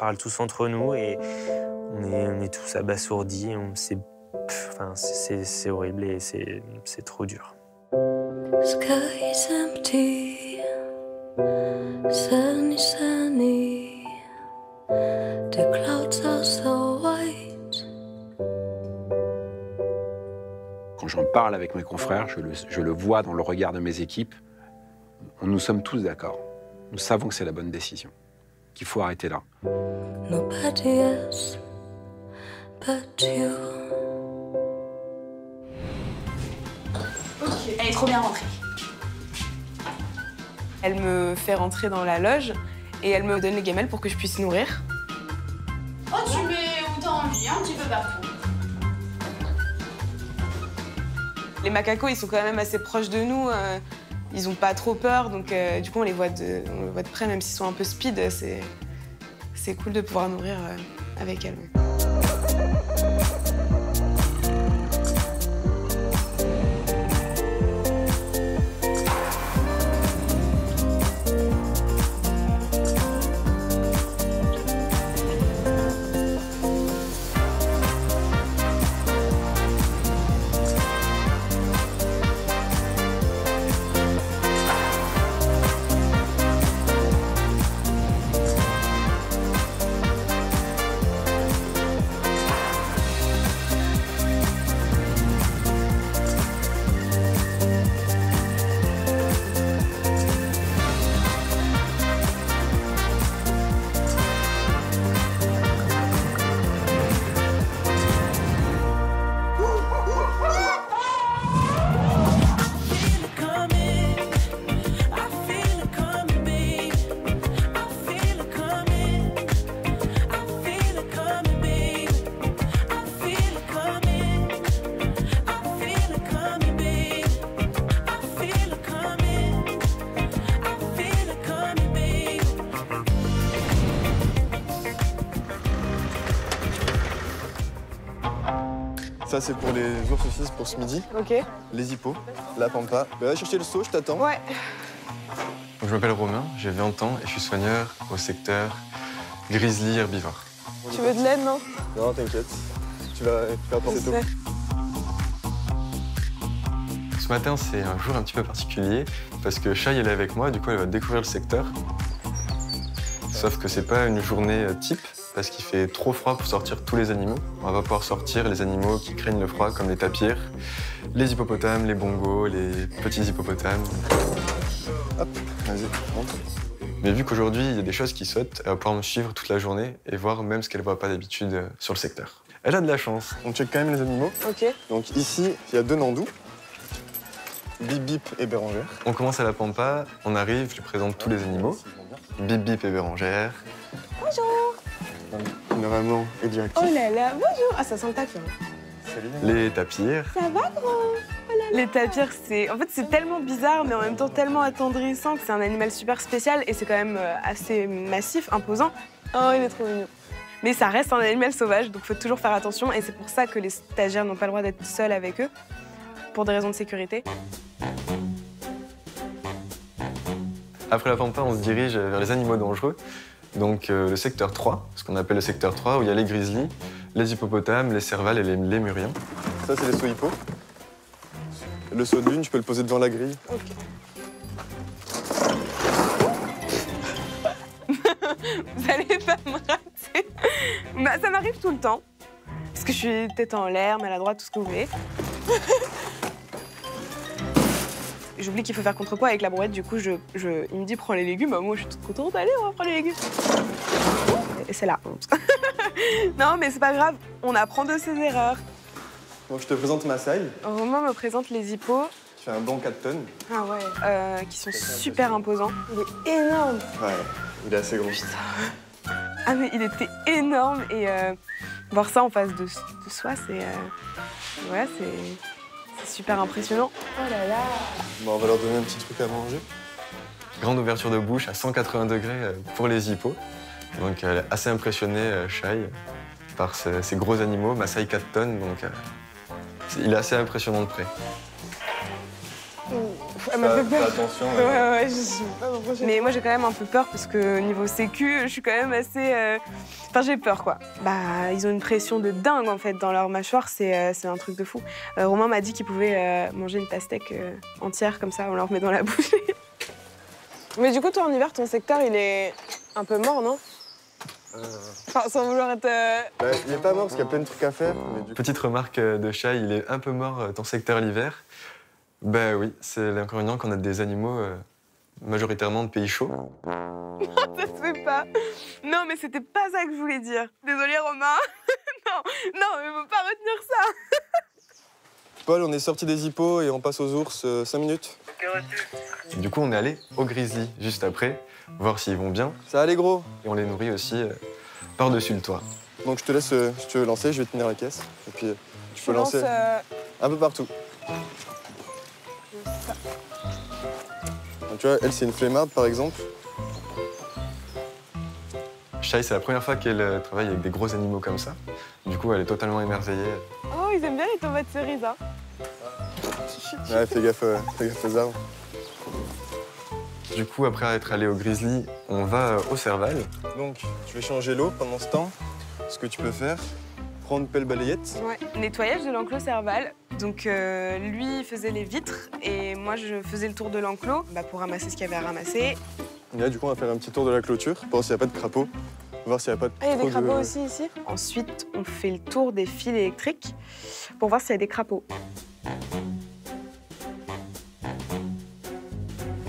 parle tous entre nous et on est tous abasourdis. C'est horrible et c'est trop dur. Sky is empty, sunny, sunny. The clouds are so white. Quand j'en parle avec mes confrères, je le vois dans le regard de mes équipes, nous sommes tous d'accord. Nous savons que c'est la bonne décision, qu'il faut arrêter là. Nobody else but you. Elle est trop bien rentrée. Elle me fait rentrer dans la loge et elle me donne les gamelles pour que je puisse nourrir. Oh, tu mets où t'as envie, un petit peu partout. Les macacos, ils sont quand même assez proches de nous. Ils ont pas trop peur, donc du coup, on les voit de près, même s'ils sont un peu speed. C'est cool de pouvoir nourrir avec elles. Ça, c'est pour les ours aussi, pour ce midi. Ok. Les hippos, la pampa. Va chercher le seau, je t'attends. Ouais. Donc, je m'appelle Romain, j'ai 20 ans et je suis soigneur au secteur grizzly herbivore. Tu veux de l'aide, non? Non, t'inquiète. Tu vas apporter tout. Ce matin, c'est un jour un petit peu particulier parce que Shai, elle est avec moi, du coup, elle va découvrir le secteur. Sauf que c'est pas une journée type parce qu'il fait trop froid pour sortir tous les animaux. On va pouvoir sortir les animaux qui craignent le froid, comme les tapirs, les hippopotames, les bongos, les petits hippopotames. Hop, vas-y, monte. Mais vu qu'aujourd'hui, il y a des choses qui sautent, elle va pouvoir me suivre toute la journée et voir même ce qu'elle ne voit pas d'habitude sur le secteur. Elle a de la chance. On check quand même les animaux. Ok. Donc ici, il y a 2 nandous. Bip Bip et Bérangère. On commence à la pampa, on arrive, je lui présente tous les animaux. Bip Bip et Bérangère. Bonjour. Généralement, et direct. Oh là là, bonjour. Ah, ça sent le tapir. Les tapirs. Ça va, gros? Oh là là. Les tapirs, c'est tellement bizarre, mais en même temps tellement attendrissant que c'est un animal super spécial et c'est quand même assez massif, imposant. Oh, il est trop mignon. Mais ça reste un animal sauvage, donc faut toujours faire attention et c'est pour ça que les stagiaires n'ont pas le droit d'être seuls avec eux, pour des raisons de sécurité. Après la pampa, on se dirige vers les animaux dangereux. Donc le secteur 3, ce qu'on appelle le secteur 3, où il y a les grizzlies, les hippopotames, les cervales et les lémuriens. Ça, c'est les sauts hippos. Le saut de lune, tu peux le poser devant la grille. Ok. Vous allez pas me rater. Bah, ça m'arrive tout le temps. Parce que je suis tête en l'air, maladroite, tout ce que vous voulez. J'oublie qu'il faut faire contrepoids avec la brouette, du coup, il me dit prends les légumes. Bah, moi, je suis toute contente, allez, on va prendre les légumes. Et c'est la honte. Non, mais c'est pas grave, on apprend de ses erreurs. Bon, je te présente Maasai. Romain me présente les hippos. Tu fais un bon 4 tonnes. Ah ouais. Qui sont super imposants. Il est énorme. Ouais, il est assez gros. Putain. Ah, mais il était énorme et voir ça en face de soi, c'est. Ouais, c'est super impressionnant. Oh là là. Bon, on va leur donner un petit truc à manger. Grande ouverture de bouche à 180 degrés pour les hippos. Donc elle est assez impressionnée, Shai, par ces gros animaux. Maasai 4 tonnes, donc il est assez impressionnant de près. Elle m'a fait peur. attention. Ouais, je sais pas m'approcher. Mais moi j'ai quand même un peu peur parce que niveau sécu, je suis quand même assez... Enfin j'ai peur quoi. Bah ils ont une pression de dingue en fait dans leur mâchoire, c'est un truc de fou. Romain m'a dit qu'il pouvait manger une pastèque entière comme ça, on leur met dans la bouche. Mais du coup toi en hiver ton secteur il est un peu mort non? Enfin sans vouloir être... Bah, il est pas mort parce qu'il y a plein de trucs à faire. Mais du coup... Petite remarque de chat, il est un peu mort ton secteur l'hiver. Ben oui, c'est l'inconvénient qu'on a des animaux majoritairement de pays chauds. Ça se fait pas. Non mais c'était pas ça que je voulais dire. Désolée Romain. non mais faut pas retenir ça. Paul, on est sorti des hippos et on passe aux ours 5 minutes. Du coup, on est allé au grizzly juste après, voir s'ils vont bien. Ça allait gros. Et on les nourrit aussi par-dessus le toit. Donc je te laisse, si tu veux lancer, je vais tenir la caisse. Et puis tu peux lancer un peu partout. Donc, tu vois, elle c'est une flemmarde par exemple. Shai, c'est la première fois qu'elle travaille avec des gros animaux comme ça. Du coup, elle est totalement émerveillée. Oh, ils aiment bien les tomates cerises, hein. Ouais, fais gaffe aux arbres. Du coup, après être allé au grizzly, on va au Serval. Donc, je vais changer l'eau pendant ce temps. Ce que tu peux faire, prendre pelle balayette. Ouais, nettoyage de l'enclos Serval. Donc lui, il faisait les vitres et moi, je faisais le tour de l'enclos pour ramasser ce qu'il y avait à ramasser. Et là, du coup, on va faire un petit tour de la clôture pour voir s'il n'y a pas de crapauds. Voir s'il n'y a pas de Ah, il y a des crapauds aussi ici. Ensuite, on fait le tour des fils électriques pour voir s'il y a des crapauds.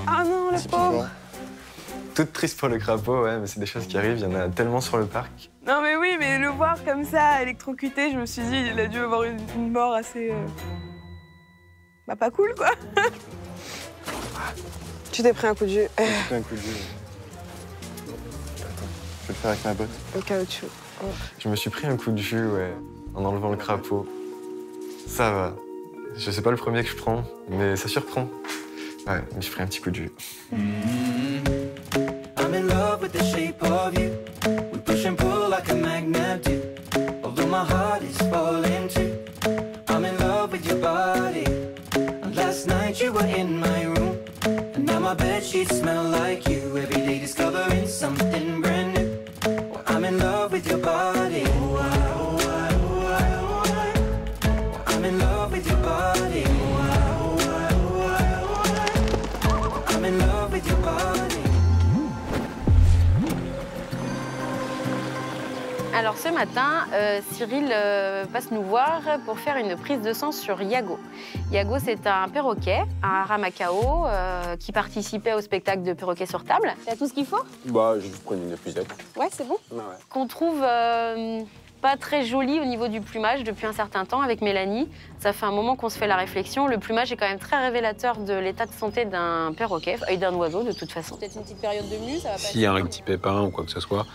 Ah non, le pauvre! Toute triste pour le crapaud, ouais, mais c'est des choses qui arrivent, il y en a tellement sur le parc. Non mais oui, mais le voir comme ça, électrocuté, je me suis dit, il a dû avoir une mort assez... pas cool, quoi. Tu t'es pris un coup de jus. J'ai pris un coup de jus. Attends, je vais le faire avec ma botte. Au caoutchouc. Oh. Je me suis pris un coup de jus, ouais, en enlevant le crapaud. Ça va. Je sais pas le premier que je prends, mais ça surprend. Ouais, mais j'ai pris un petit coup de jus. I'm in love with the shape of you. We push and pull like a magnet do. Although my heart is falling too. I'm in love with your body. And last night you were in my room. And now my bedsheets smell like you. Every day discovering something brand new. Well, I'm in love with your body. I'm in love with your body. I'm in love with your body. Alors ce matin, Cyril passe nous voir pour faire une prise de sang sur Yago. Yago, c'est un perroquet, un ramacao, qui participait au spectacle de perroquet sur table. T'as tout ce qu'il faut? Bah, je prends une épuisette. Ouais, c'est bon. Ouais. Qu'on trouve pas très joli au niveau du plumage depuis un certain temps avec Mélanie. Ça fait un moment qu'on se fait la réflexion. Le plumage est quand même très révélateur de l'état de santé d'un perroquet et d'un oiseau de toute façon. Peut-être une petite période de mue, ça va pas. S'il y a un petit pépin ou quoi que ce soit,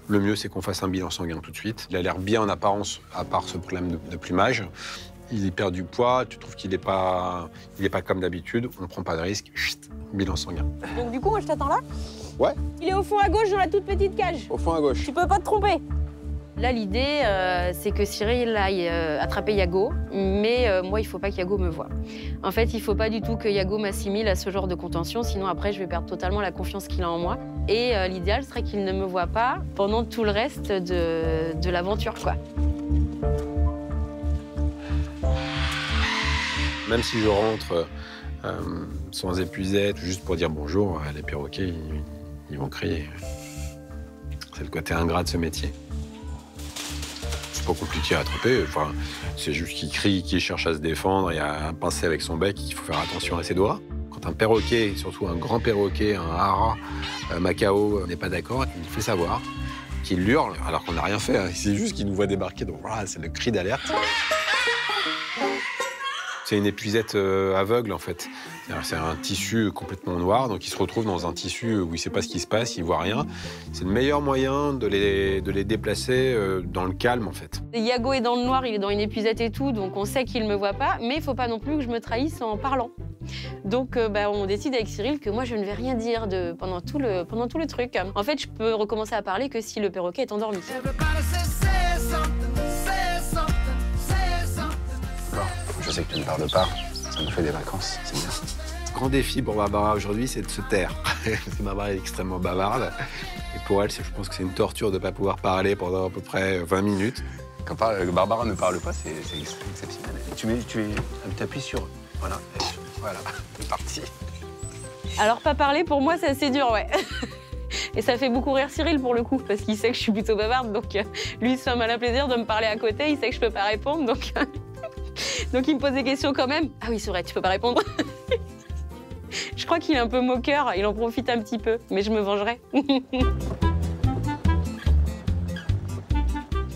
le mieux c'est qu'on fasse un bilan sanguin tout de suite. Il a l'air bien en apparence, à part ce problème de plumage. Il perd du poids, tu trouves qu'il n'est pas comme d'habitude, on ne prend pas de risque, chut, bilan sanguin. Donc du coup, moi je t'attends là? Ouais. Il est au fond à gauche dans la toute petite cage. Au fond à gauche. Tu peux pas te tromper. Là, l'idée, c'est que Cyril aille attraper Yago, mais moi, il faut pas que Yago me voie. En fait, il faut pas du tout que Yago m'assimile à ce genre de contention, sinon après, je vais perdre totalement la confiance qu'il a en moi. Et l'idéal serait qu'il ne me voie pas pendant tout le reste de l'aventure, quoi. Même si je rentre sans épuisette, juste pour dire bonjour, les perroquets, ils vont crier. C'est le côté ingrat de ce métier. C'est pas compliqué à attraper, enfin, c'est juste qu'il crie, qu'il cherche à se défendre, il y a un pincé avec son bec, il faut faire attention à ses doigts. Quand un perroquet, surtout un grand perroquet, un hara, macao, n'est pas d'accord, il fait savoir qu'il hurle alors qu'on n'a rien fait, hein. C'est juste qu'il nous voit débarquer, donc voilà, c'est le cri d'alerte. C'est une épuisette aveugle, en fait. C'est un tissu complètement noir, donc il se retrouve dans un tissu où il ne sait pas ce qui se passe, il ne voit rien. C'est le meilleur moyen de les déplacer dans le calme, en fait. Yago est dans le noir, il est dans une épuisette et tout, donc on sait qu'il ne me voit pas, mais il ne faut pas non plus que je me trahisse en parlant. Donc on décide avec Cyril que moi, je ne vais rien dire pendant tout le truc. En fait, je peux recommencer à parler que si le perroquet est endormi. Je sais que tu ne parles pas, ça nous fait des vacances, c'est bien. grand défi pour Barbara aujourd'hui, c'est de se taire. Barbara est extrêmement bavarde. Et pour elle, je pense que c'est une torture de ne pas pouvoir parler pendant à peu près 20 minutes. Quand Barbara ne parle pas, c'est exceptionnel. Tu appuies sur... Voilà, voilà, c'est parti. Alors, pas parler, pour moi, c'est assez dur, ouais. Et ça fait beaucoup rire Cyril, pour le coup, parce qu'il sait que je suis plutôt bavarde. Donc, lui, il se fait un malin plaisir de me parler à côté. Il sait que je peux pas répondre, donc... donc, il me pose des questions quand même. Ah oui, c'est vrai, tu peux pas répondre. Je crois qu'il est un peu moqueur. Il en profite un petit peu, mais je me vengerai.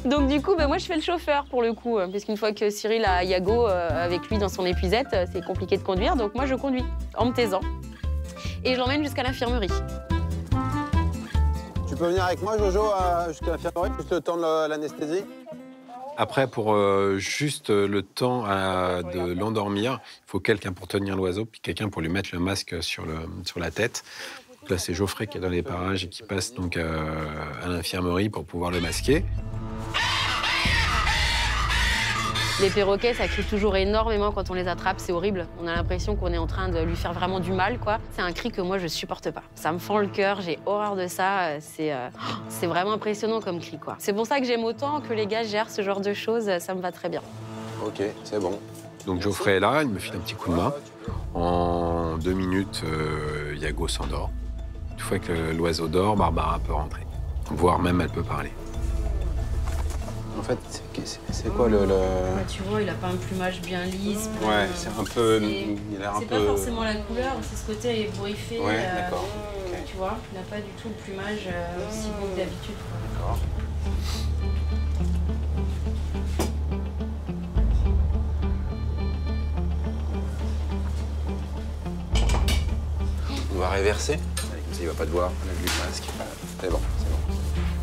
Donc du coup, moi je fais le chauffeur pour le coup, parce qu'une fois que Cyril a Yago avec lui dans son épuisette, c'est compliqué de conduire, donc moi je conduis en me taisant. Et je l'emmène jusqu'à l'infirmerie. Tu peux venir avec moi, Jojo, jusqu'à l'infirmerie, juste le temps de l'anesthésie? Après, pour juste le temps de l'endormir, il faut quelqu'un pour tenir l'oiseau, puis quelqu'un pour lui mettre le masque sur la tête. Donc là, c'est Geoffrey qui est dans les parages et qui passe donc à l'infirmerie pour pouvoir le masquer. Les perroquets, ça crie toujours énormément quand on les attrape, c'est horrible. On a l'impression qu'on est en train de lui faire vraiment du mal, quoi. C'est un cri que moi, je supporte pas. Ça me fend le cœur, j'ai horreur de ça. C'est vraiment impressionnant comme cri, quoi. C'est pour ça que j'aime autant que les gars gèrent ce genre de choses, ça me va très bien. Ok, c'est bon. Donc Geoffrey est là, il me file un petit coup de main. En 2 minutes, Yago s'endort. Une fois que l'oiseau dort, Barbara peut rentrer. Voire même, elle peut parler. En fait, c'est quoi le... Tu vois, il a pas un plumage bien lisse. Ouais, c'est un peu... Il a un peu... C'est pas forcément la couleur, c'est ce côté ébouriffé. Ouais, d'accord. Okay. Tu vois, il n'a pas du tout le plumage aussi beau que d'habitude. D'accord. On va réverser. Comme ça, il va pas te voir. On a vu le masque. C'est bon, c'est bon.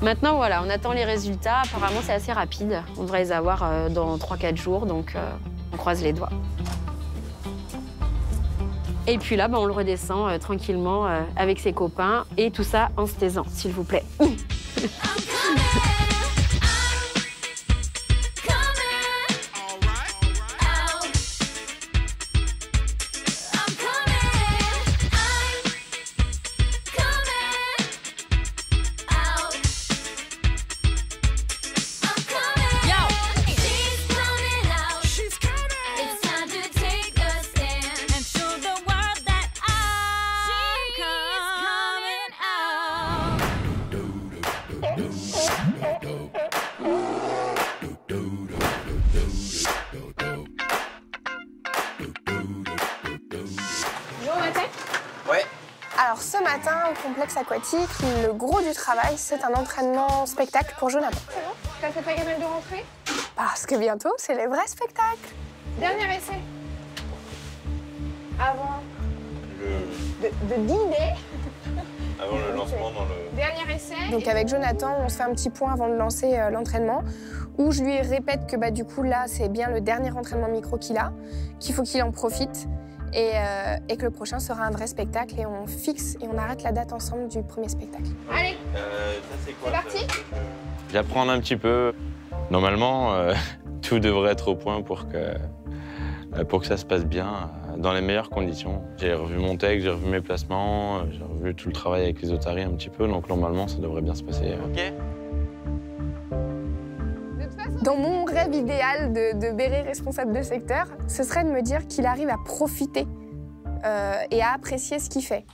Maintenant, voilà, on attend les résultats. Apparemment, c'est assez rapide. On devrait les avoir dans 3-4 jours, donc on croise les doigts. Et puis là, on le redescend tranquillement avec ses copains. Et tout ça en se taisant, s'il vous plaît. Alors ce matin, au complexe aquatique, le gros du travail, c'est un entraînement spectacle pour Jonathan. C'est bon? T'as fait ta gamelle de rentrée? Parce que bientôt, c'est les vrais spectacles. Dernier essai. Avant de dîner. Avant le lancement dans le... Dernier essai. Donc avec Jonathan, on se fait un petit point avant de lancer l'entraînement, où je lui répète que du coup là, c'est bien le dernier entraînement micro qu'il a, qu'il faut qu'il en profite. Et que le prochain sera un vrai spectacle et on fixe et on arrête la date ensemble du premier spectacle. Allez, c'est parti. J'apprends un petit peu. Normalement, tout devrait être au point pour que ça se passe bien, dans les meilleures conditions. J'ai revu mon texte, j'ai revu mes placements, j'ai revu tout le travail avec les otaries un petit peu, donc normalement, ça devrait bien se passer. Ok. Dans mon rêve idéal de Béré responsable de secteur, ce serait de me dire qu'il arrive à profiter et à apprécier ce qu'il fait.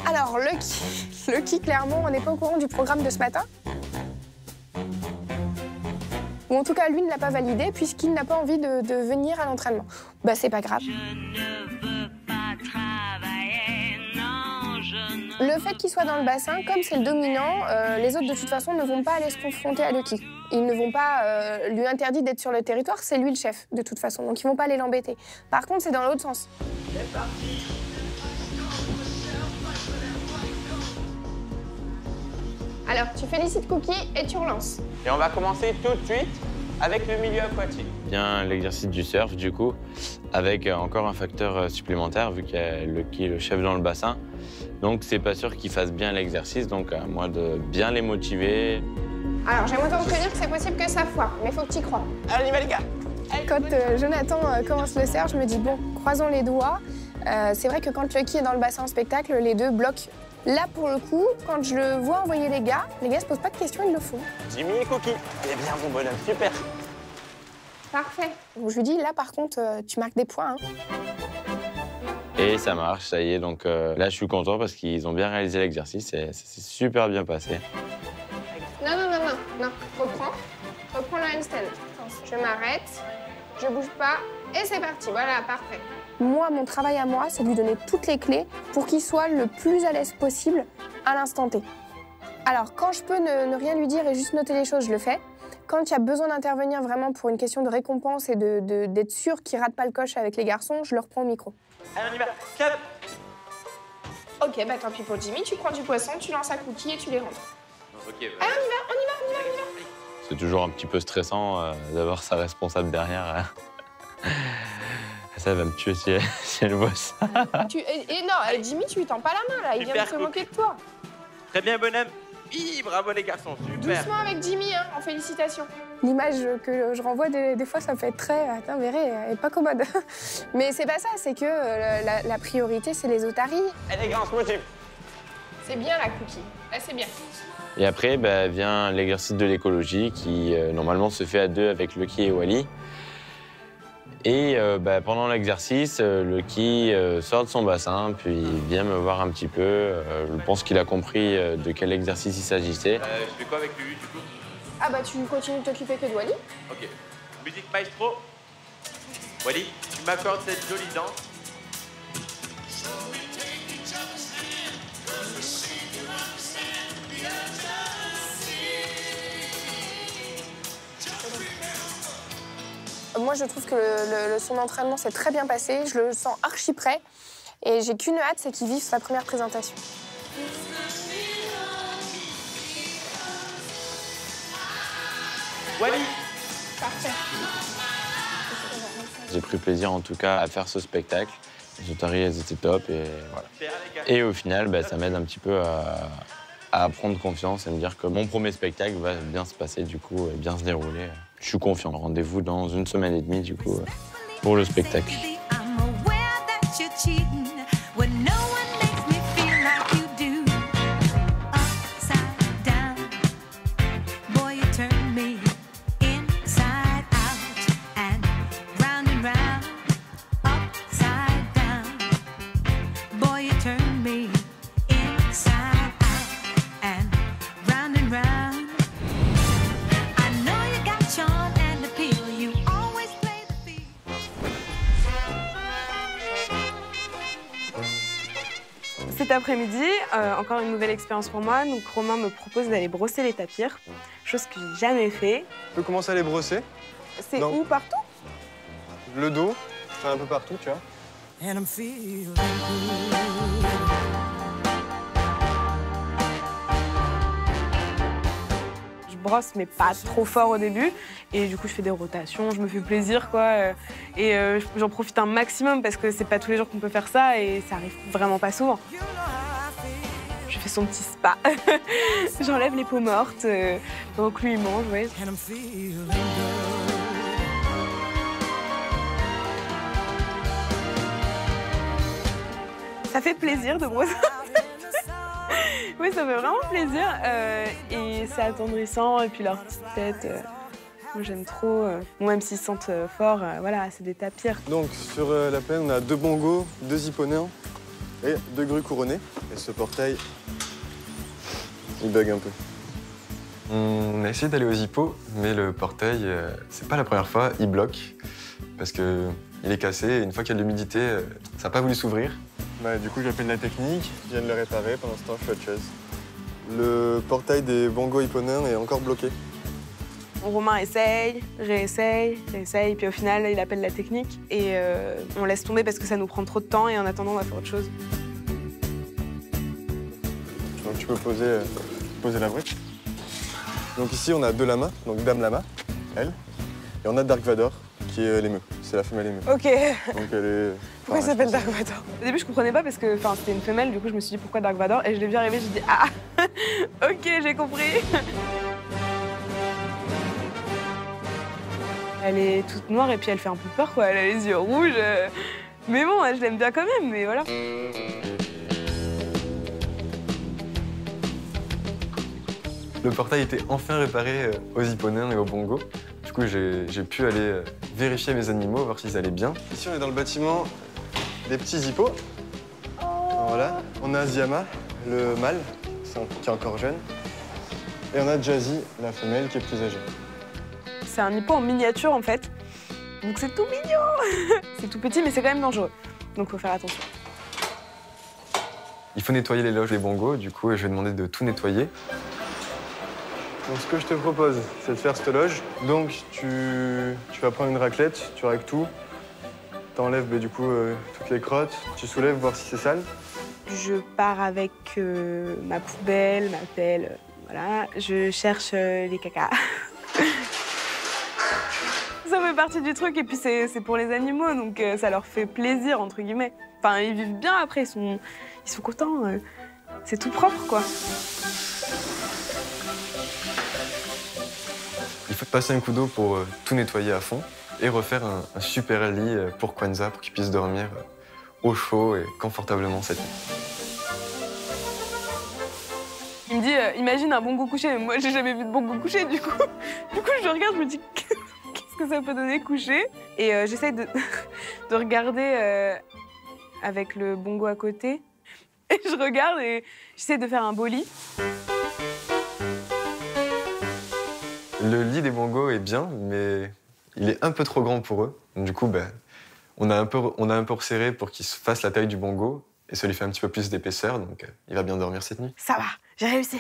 Alors, Lucky, clairement, on n'est pas au courant du programme de ce matin. Ou en tout cas, lui ne l'a pas validé puisqu'il n'a pas envie de venir à l'entraînement. Bah, c'est pas grave. Le fait qu'il soit dans le bassin, comme c'est le dominant, les autres de toute façon ne vont pas aller se confronter à Lucky. Ils ne vont pas lui interdire d'être sur le territoire, c'est lui le chef de toute façon, donc ils vont pas aller l'embêter. Par contre, c'est dans l'autre sens. C'est parti. Alors, tu félicites Cookie et tu relances. Et on va commencer tout de suite avec le milieu aquatique. Bien l'exercice du surf, du coup, avec encore un facteur supplémentaire, vu qu'il y a Lucky, le chef dans le bassin. Donc, c'est pas sûr qu'ils fassent bien l'exercice, donc à moi de bien les motiver. Alors, j'aimerais te prévenir que c'est possible que ça foire, mais faut que tu y crois. Allez, on y va, les gars. Quand Jonathan commence le cerf, je me dis, bon, croisons les doigts. C'est vrai que quand Lucky est dans le bassin en spectacle, les deux bloquent. Là, pour le coup, quand je le vois envoyer les gars se posent pas de questions, ils le font. Jimmy et Cookie. Eh bien, mon bonhomme, super. Parfait. Donc, je lui dis, là, par contre, tu marques des points. Hein. Et ça marche, ça y est. Donc là, je suis content parce qu'ils ont bien réalisé l'exercice et ça s'est super bien passé. Non. Reprends le handstand. Je m'arrête, je bouge pas, et c'est parti. Voilà, parfait. Moi, mon travail à moi, c'est de lui donner toutes les clés pour qu'il soit le plus à l'aise possible à l'instant T. Alors, quand je peux ne rien lui dire et juste noter les choses, je le fais. Quand il y a besoin d'intervenir vraiment pour une question de récompense et d'être sûr qu'il rate pas le coche avec les garçons, je le reprends au micro. Allez, on y va. Cap. Ok, bah tant pis pour Jimmy, tu prends du poisson, tu lances à Cookie et tu les rentres. Ok. Allez, on y va. C'est toujours un petit peu stressant d'avoir sa responsable derrière. Ça va me tuer si elle voit ça. Non, Jimmy, tu lui tends pas la main là, il vient de se moquer de toi. Très bien, bonhomme. Oui, bravo les garçons, super. Doucement avec Jimmy, hein, en félicitations. L'image que je renvoie des fois, ça me fait très... Attends, Véré, elle est pas commode. Mais c'est pas ça, c'est que la priorité, c'est les otaries. Eh les gars, on se motive. C'est bien la Cookie, là c'est bien. Et après, vient l'exercice de l'écologie qui, normalement, se fait à deux avec Lucky et Wally. Et pendant l'exercice, Lucky sort de son bassin, puis vient me voir un petit peu. Je pense qu'il a compris de quel exercice il s'agissait. Je fais quoi avec lui, du coup? Ah bah tu continues de t'occuper que de Wally. Ok. Musique maestro. Wally, tu m'accordes cette jolie danse. Moi, je trouve que son entraînement s'est très bien passé. Je le sens archi prêt. Et j'ai qu'une hâte, c'est qu'il vive sa première présentation. Wally. Parfait. J'ai pris plaisir, en tout cas, à faire ce spectacle. Les otaries, elles étaient top et voilà. Et au final, ça m'aide un petit peu à prendre confiance et me dire que mon premier spectacle va bien se passer, du coup, et bien se dérouler. Je suis confiant. Rendez-vous dans 1 semaine et demie, du coup, pour le spectacle. Cet après-midi, encore une nouvelle expérience pour moi. Donc Romain me propose d'aller brosser les tapirs, chose que j'ai jamais fait. Tu peux commencer à les brosser. C'est où, partout? Le dos, enfin, un peu partout, tu vois. Je brosse, mais pas trop fort au début. Et du coup, je fais des rotations, je me fais plaisir, quoi. Et j'en profite un maximum parce que c'est pas tous les jours qu'on peut faire ça et ça arrive vraiment pas souvent. Je fais son petit spa. J'enlève les peaux mortes. Donc lui, il mange, ouais. Ça fait plaisir de brosser. Oui, ça fait vraiment plaisir. Et c'est attendrissant. Et puis leur petite tête, moi j'aime trop. Même s'ils se sentent forts, voilà, c'est des tapirs. Donc sur la plaine, on a 2 bongos, 2 hipponéens et 2 grues couronnées. Et ce portail, il bug un peu. On a essayé d'aller aux hippos, mais le portail, c'est pas la première fois, il bloque. Parce qu'il est cassé et une fois qu'il y a de l'humidité, ça n'a pas voulu s'ouvrir. Du coup, j'appelle la technique, je viens de le réparer, pendant ce temps, je fais autre chose. Le portail des bongos hipponéens est encore bloqué. Romain essaye, réessaye, puis au final, il appelle la technique et on laisse tomber parce que ça nous prend trop de temps et en attendant, on va faire autre chose. Donc tu peux poser la brique. Donc ici, on a 2 lamas, donc Dame Lama, elle, et on a Dark Vador, qui est l'émeu. C'est la femelle émeu. Ok. Donc elle est... Pourquoi il s'appelle Dark Vador? Au début, je comprenais pas parce que c'était une femelle, du coup, je me suis dit pourquoi Dark Vador et je l'ai vu arriver, j'ai dit ah, ok, j'ai compris. Elle est toute noire et puis elle fait un peu peur, quoi. Elle a les yeux rouges. Mais bon, je l'aime bien quand même, mais voilà. Le portail était enfin réparé aux hipponins et aux bongos. Du coup, j'ai pu aller vérifier mes animaux, voir s'ils allaient bien. Ici, on est dans le bâtiment des petits hippos. Voilà. On a Ziama, le mâle, qui est encore jeune. Et on a Jazzy, la femelle, qui est plus âgée. C'est un hippo en miniature, en fait. Donc c'est tout mignon. C'est tout petit, mais c'est quand même dangereux. Donc faut faire attention. Il faut nettoyer les loges des bongos. Du coup, je vais demander de tout nettoyer. Donc ce que je te propose, c'est de faire cette loge. Donc tu vas prendre une raclette, tu règles tout. T'enlèves du coup toutes les crottes, tu soulèves, voir si c'est sale. Je pars avec ma poubelle, ma pelle, voilà. Je cherche les cacas. Ça fait partie du truc et puis c'est pour les animaux, donc ça leur fait plaisir, entre guillemets. Enfin, ils vivent bien après, ils sont contents. C'est tout propre, quoi. Il faut passer un coup d'eau pour tout nettoyer à fond et refaire un super lit pour Kwanza, pour qu'il puisse dormir au chaud et confortablement cette nuit. Il me dit, imagine un bongo couché. Moi, j'ai jamais vu de bongo couché, du coup, je le regarde, je me dis, qu'est-ce que ça peut donner couché? Et j'essaye de regarder avec le bongo à côté. Et je regarde et j'essaie de faire un beau lit. Le lit des bongos est bien, mais il est un peu trop grand pour eux. Du coup, on a un peu resserré pour qu'il fasse la taille du bongo et ça lui fait un petit peu plus d'épaisseur, donc il va bien dormir cette nuit. Ça va, j'ai réussi.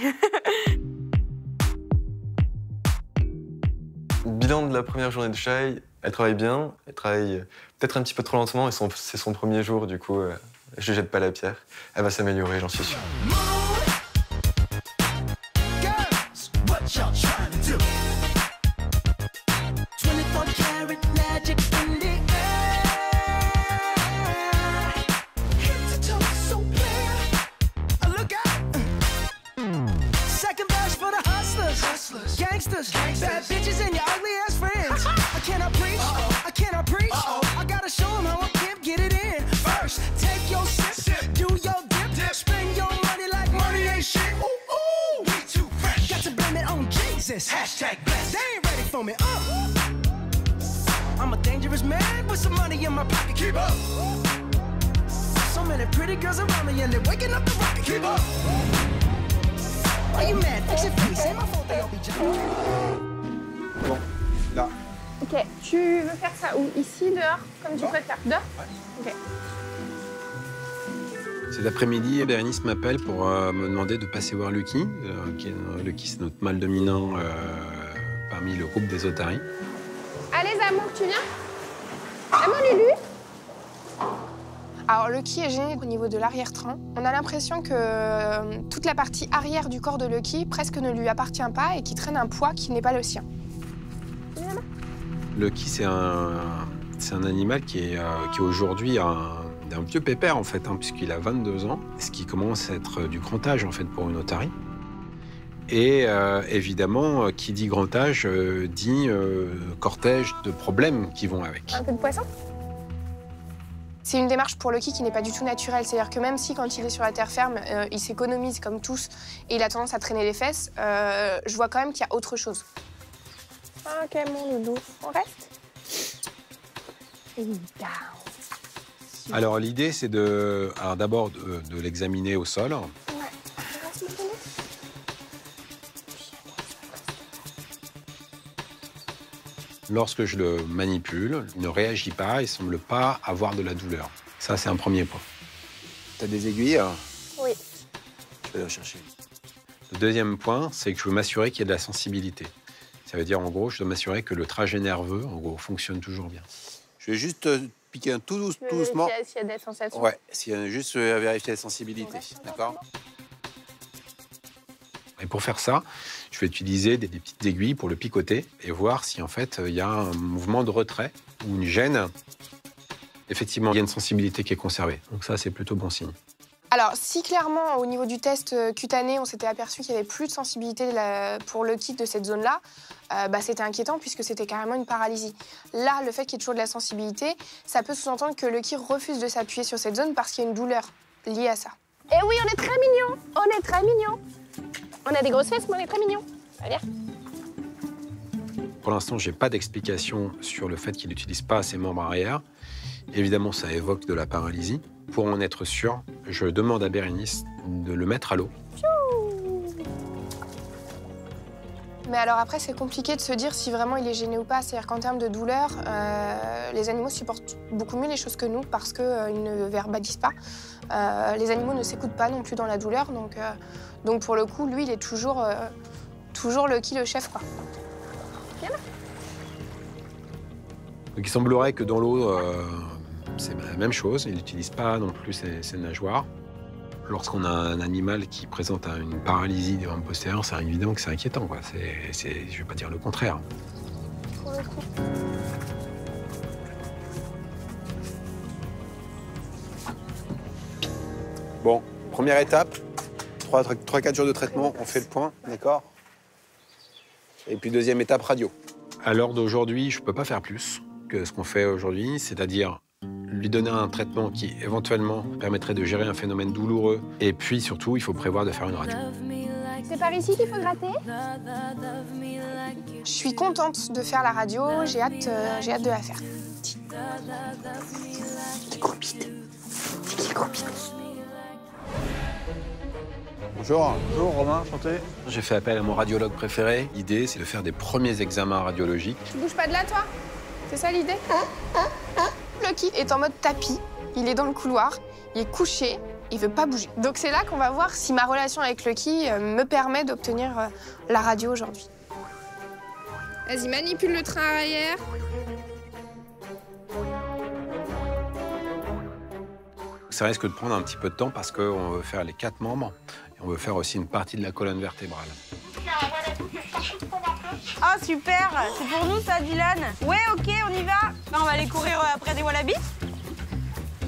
Bilan de la première journée de Shai, elle travaille bien, elle travaille peut-être un petit peu trop lentement et c'est son premier jour, du coup, je ne jette pas la pierre. Elle va s'améliorer, j'en suis sûr. Gangsters, bad bitches, and your ugly ass friends. I cannot preach, I cannot preach. I gotta show them how a pimp get it in. First, take your sip, do your dip, spend your money like money ain't shit. Ooh, ooh, we too fresh. Got to blame it on Jesus. Hashtag blessed. They ain't ready for me. I'm a dangerous man with some money in my pocket. Keep up. So many pretty girls around me and they're waking up the rocket. Keep up. Are you mad? Fix your face. Ain't my fault they all be judging. Bon, là. Ok, tu veux faire ça où? Ici, dehors? Comme tu préfères. Dehors? Ok. Cet après-midi, Bérénice m'appelle pour me demander de passer voir Lucky. Lucky, c'est notre mâle dominant parmi le groupe des otaries. Allez, Zamour, tu viens? Zamour, Lulu? Alors, Lucky est gêné au niveau de l'arrière-train. On a l'impression que toute la partie arrière du corps de Lucky presque ne lui appartient pas et qu'il traîne un poids qui n'est pas le sien. Lucky, c'est un animal qui est aujourd'hui un vieux pépère, en fait, puisqu'il a 22 ans, ce qui commence à être du grand âge, en fait, pour une otarie. Et évidemment, qui dit grand âge, dit cortège de problèmes qui vont avec. Un peu de poisson? C'est une démarche pour Lucky qui n'est pas du tout naturelle. C'est-à-dire que même si, quand il est sur la terre ferme, il s'économise comme tous et il a tendance à traîner les fesses, je vois quand même qu'il y a autre chose. Ok, mon loulou. On reste? Alors, l'idée, c'est d'abord de l'examiner au sol. Lorsque je le manipule, il ne réagit pas, il ne semble pas avoir de la douleur. Ça, c'est un premier point. T'as des aiguilles? Oui. Je vais aller en chercher. Le deuxième point, c'est que je veux m'assurer qu'il y ait de la sensibilité. Ça veut dire, en gros, je dois m'assurer que le trajet nerveux, en gros, fonctionne toujours bien. Je vais juste piquer un tout doucement. S'il y a des sensations. Ouais, s'il y a juste à vérifier la sensibilité. D'accord? Et pour faire ça, je vais utiliser des petites aiguilles pour le picoter et voir si en fait il y a un mouvement de retrait ou une gêne. Effectivement, il y a une sensibilité qui est conservée. Donc ça, c'est plutôt bon signe. Alors, si clairement, au niveau du test cutané, on s'était aperçu qu'il n'y avait plus de sensibilité pour Lucky de cette zone-là, c'était inquiétant puisque c'était carrément une paralysie. Là, le fait qu'il y ait toujours de la sensibilité, ça peut sous-entendre que Lucky refuse de s'appuyer sur cette zone parce qu'il y a une douleur liée à ça. Et oui, on est très mignons. On est très mignons. On a des grosses fesses, mais on est très mignons. Allez. Pour l'instant, j'ai pas d'explication sur le fait qu'il n'utilise pas ses membres arrière. Évidemment, ça évoque de la paralysie. Pour en être sûr, je demande à Bérénice de le mettre à l'eau. Mais alors après, c'est compliqué de se dire si vraiment il est gêné ou pas. C'est-à-dire qu'en termes de douleur, les animaux supportent beaucoup mieux les choses que nous parce qu'ils ne verbalisent pas. Les animaux ne s'écoutent pas non plus dans la douleur. Donc pour le coup, lui, il est toujours Lucky le chef, quoi. Viens là. Donc il semblerait que dans l'eau, c'est la même chose. Il n'utilise pas non plus ses nageoires. Lorsqu'on a un animal qui présente une paralysie des membres postérieurs, c'est évident que c'est inquiétant, quoi. Je ne vais pas dire le contraire. Pour le coup. Bon, première étape, 3-4 jours de traitement, on fait le point, d'accord? Et puis deuxième étape, radio. À l'heure d'aujourd'hui, je ne peux pas faire plus que ce qu'on fait aujourd'hui, c'est-à-dire lui donner un traitement qui, éventuellement, permettrait de gérer un phénomène douloureux. Et puis, surtout, il faut prévoir de faire une radio. C'est par ici qu'il faut gratter? Je suis contente de faire la radio, j'ai hâte de la faire. Qui gros bite. C'est qui gros bite? Bonjour. Bonjour Romain, enchanté. J'ai fait appel à mon radiologue préféré. L'idée, c'est de faire des premiers examens radiologiques. Tu bouges pas de là, toi? C'est ça l'idée? Lucky est en mode tapis, il est dans le couloir, il est couché, il veut pas bouger. Donc c'est là qu'on va voir si ma relation avec Lucky me permet d'obtenir la radio aujourd'hui. Vas-y, manipule le train arrière. Ça risque de prendre un petit peu de temps parce qu'on veut faire les 4 membres et on veut faire aussi une partie de la colonne vertébrale. Ah super, c'est pour nous ça Dylan? Ouais ok on y va. On va aller courir après des wallabies.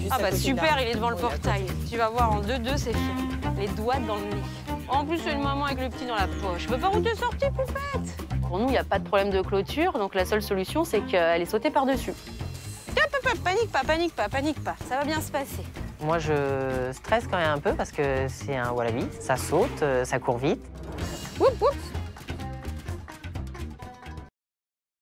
Ah bah super, il est devant le portail. Tu vas voir en 2-2 c'est fait. Les doigts dans le nez. En plus c'est une maman avec le petit dans la poche. Je peux pas où t'es sortie poupette? Pour nous, il n'y a pas de problème de clôture, donc la seule solution, c'est qu'elle est sautée par-dessus. Panique pas, ça va bien se passer. Moi, je stresse quand même un peu parce que c'est un wallaby. Ça saute, ça court vite. Oup, oup.